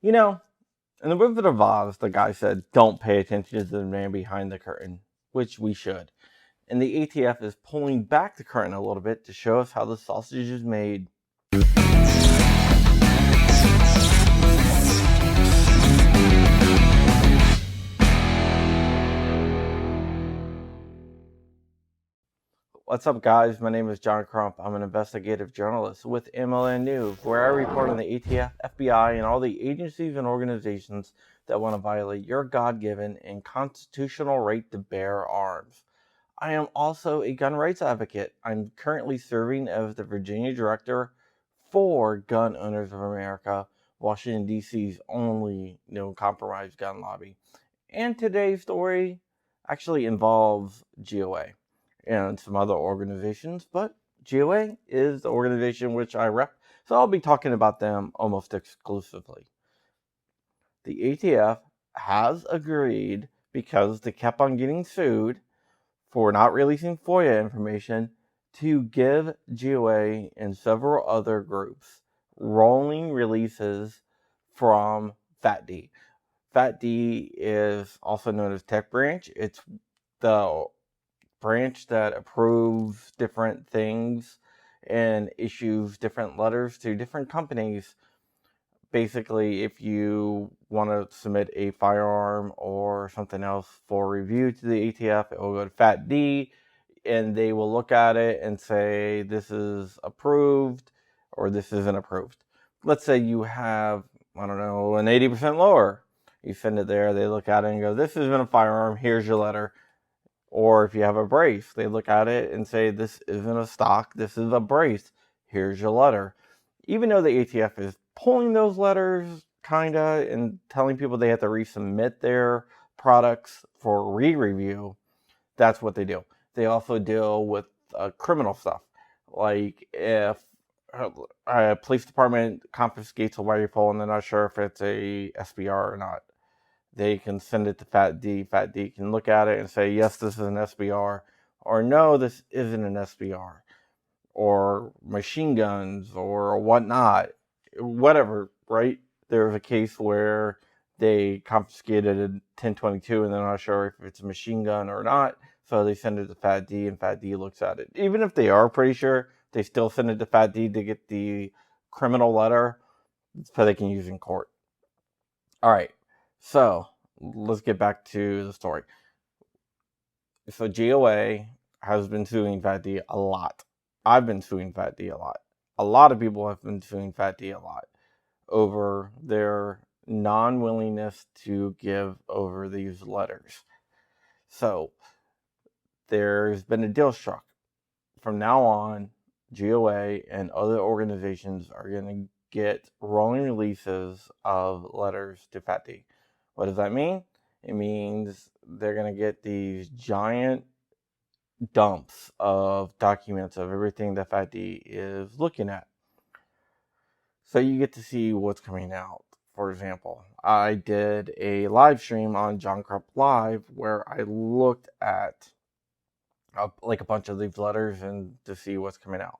You know, in The Wizard of Oz, the guy said, don't pay attention to the man behind the curtain, which we should. And the ATF is pulling back the curtain a little bit to show us how the sausage is made. What's up, guys? My name is John Crump. I'm an investigative journalist with MLN News, where I report on the ATF, FBI, and all the agencies and organizations that want to violate your God-given and constitutional right to bear arms. I am also a gun rights advocate. I'm currently serving as the Virginia Director for Gun Owners of America, Washington, D.C.'s only no-compromise gun lobby. And today's story actually involves GOA and some other organizations, but GOA is the organization which I rep, so I'll be talking about them almost exclusively. The ATF has agreed, because they kept on getting sued for not releasing FOIA information, to give GOA and several other groups rolling releases from FATD. FATD is also known as Tech Branch. It's the branch that approves different things and issues different letters to different companies. Basically, if you want to submit a firearm or something else for review to the ATF, it will go to FATD, and they will look at it and say this is approved or this isn't approved. Let's say you have, I don't know, an 80% lower. You send it there, they look at it and go, this isn't a firearm, here's your letter. Or if you have a brace, they look at it and say, this isn't a stock, this is a brace, here's your letter. Even though the ATF is pulling those letters, kinda, and telling people they have to resubmit their products for re-review, that's what they do. They also deal with criminal stuff. Like if a police department confiscates a rifle and they're not sure if it's a SBR or not, they can send it to FATD. FATD can look at it and say, yes, this is an SBR, or no, this isn't an SBR, or machine guns, or whatnot, whatever, right? There's a case where they confiscated a 1022 and they're not sure if it's a machine gun or not, so they send it to FATD and FATD looks at it. Even if they are pretty sure, they still send it to FATD to get the criminal letter so they can use in court. All right, so let's get back to the story. So GOA has been suing FATD a lot. I've been suing FATD a lot. A lot of people have been suing FATD a lot over their non-willingness to give over these letters. So there's been a deal struck. From now on, GOA and other organizations are going to get rolling releases of letters to FATD. What does that mean? It means they're going to get these giant dumps of documents of everything that FATD is looking at. So you get to see what's coming out. For example, I did a live stream on John Crump Live where I looked at like a bunch of these letters and to see what's coming out.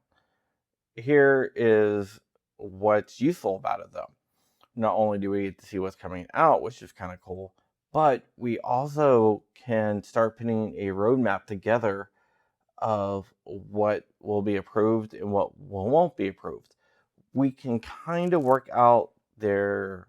Here is what's useful about it, though. Not only do we get to see what's coming out, which is kind of cool, but we also can start putting a roadmap together of what will be approved and what won't be approved. We can kind of work out their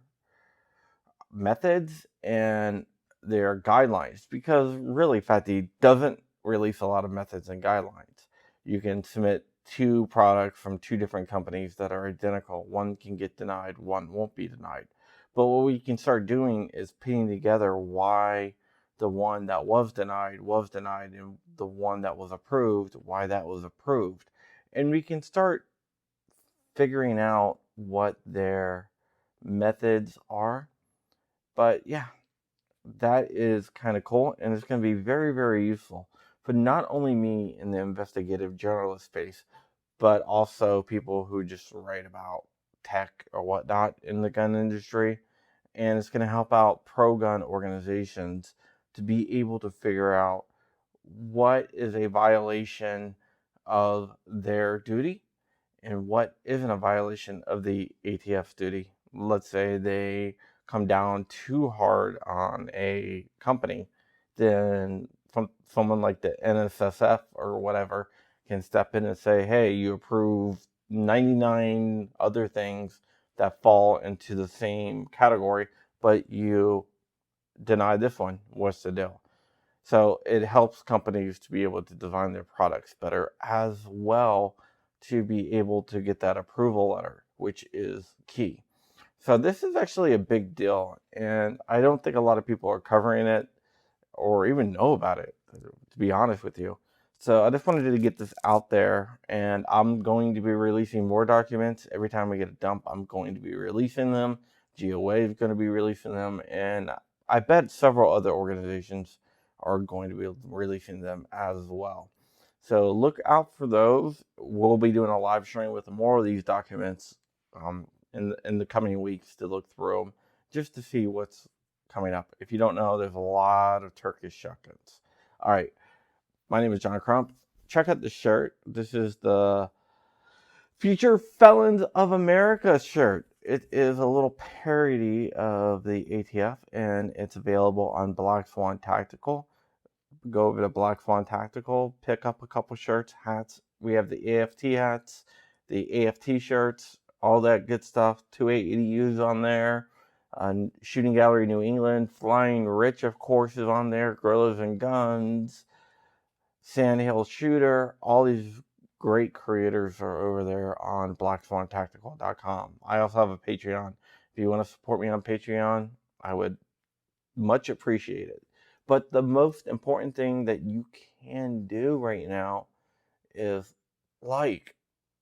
methods and their guidelines, because really FATD doesn't release a lot of methods and guidelines. You can submit two products from two different companies that are identical. One can get denied, one won't be denied. But what we can start doing is putting together why the one that was denied, and the one that was approved, why that was approved. And we can start figuring out what their methods are. But yeah, that is kind of cool, and it's going to be very, very useful for not only me in the investigative journalist space, but also people who just write about tech or whatnot in the gun industry. And it's going to help out pro-gun organizations to be able to figure out what is a violation of their duty and what isn't a violation of the ATF's duty. let's say they come down too hard on a company, then from someone like the NSSF or whatever can step in and say, hey, you approved 99 other things that fall into the same category, but you deny this one. What's the deal? So it helps companies to be able to design their products better, as well to be able to get that approval letter, which is key. So this is actually a big deal, and I don't think a lot of people are covering it or even know about it, to be honest with you. So I just wanted to get this out there, and I'm going to be releasing more documents. Every time we get a dump, I'm going to be releasing them. GOA is going to be releasing them, and I bet several other organizations are going to be releasing them as well. So look out for those. We'll be doing a live stream with more of these documents in the coming weeks to look through them, just to see what's coming up. If you don't know, there's a lot of Turkish shotguns. All right, my name is John Crump. Check out the shirt. This is the Future Felons of America shirt. It is a little parody of the ATF, and it's available on Black Swan Tactical. Go over to Black Swan Tactical, pick up a couple shirts, hats. We have the AFT hats, the AFT shirts, all that good stuff. 280Us on there. Shooting Gallery New England, Flying Rich, of course, is on there. Gorillas and Guns, Sandhill Shooter, all these great creators are over there on blackswantactical.com. I also have a Patreon. If you want to support me on Patreon, I would much appreciate it. But the most important thing that you can do right now is like,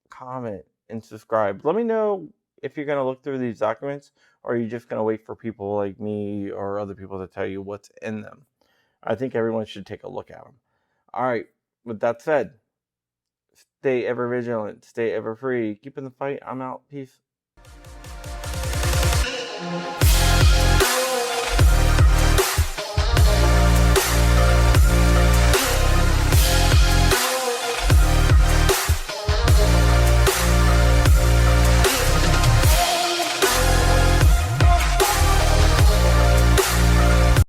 comment, and subscribe. Let me know if you're going to look through these documents, or are you just going to wait for people like me or other people to tell you what's in them. I think everyone should take a look at them. All right, with that said, stay ever vigilant, stay ever free, keep in the fight. I'm out. Peace.